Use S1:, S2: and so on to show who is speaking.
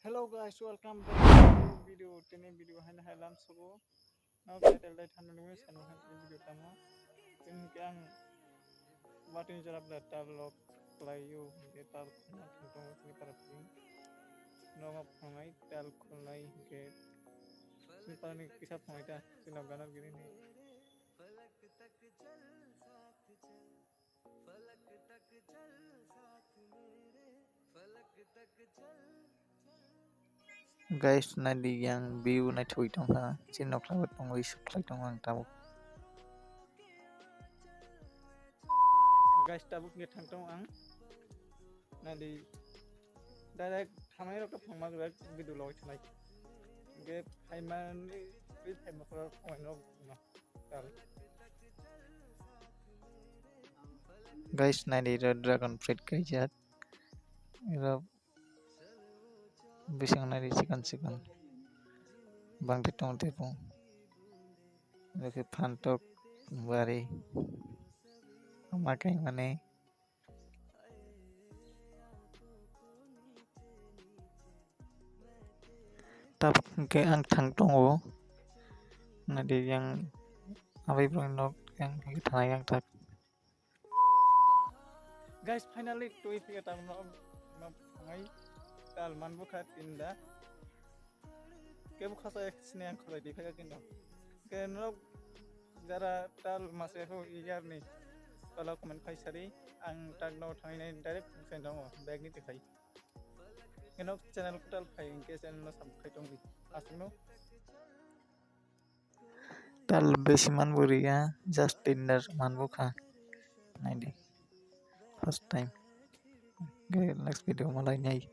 S1: Hello guys, welcome back to new video. Tini video hai na Lamsogu. Now title dai than nunggu sanu hai video tamo. Tin kang WATUI jarap da TAL Khwloimani ke TAL khulna thungtong sini para ping. Nong phangai TAL khulnai ke sini para ni kisah phangai ta sini ganar gini ni.
S2: Guys, nadi yang view na thui tong ha chin nok lawat tong oi supply tong ang tabuk
S1: Guys tabuk ni thangtong ang nadi direct thamai rok phangma grek video loi thanai ge phaiman ni phaima for point no TAL
S2: guys nadi dragon fruit kai jat ro bisang nadi chicken bang te tong te pong ro ke phantok bari makai mane tap ke ang thang tong o nadi yang abai brong nok yang thanai yang tak
S1: guys finally Twiwandal kita no phangai TAL man bukha tinda ke bukha sa sini ang khulai di phaka kinda ke no jara TAL mase ho iyar ni kalau comment khai sari ang tag no thangai nai direct send dong bag ni dekhai keno channel TAL khai ke channel no sam khai tong bi asino
S2: TAL besi man buria just dinner man bukha nadi first time. Okay, next video malai nyai.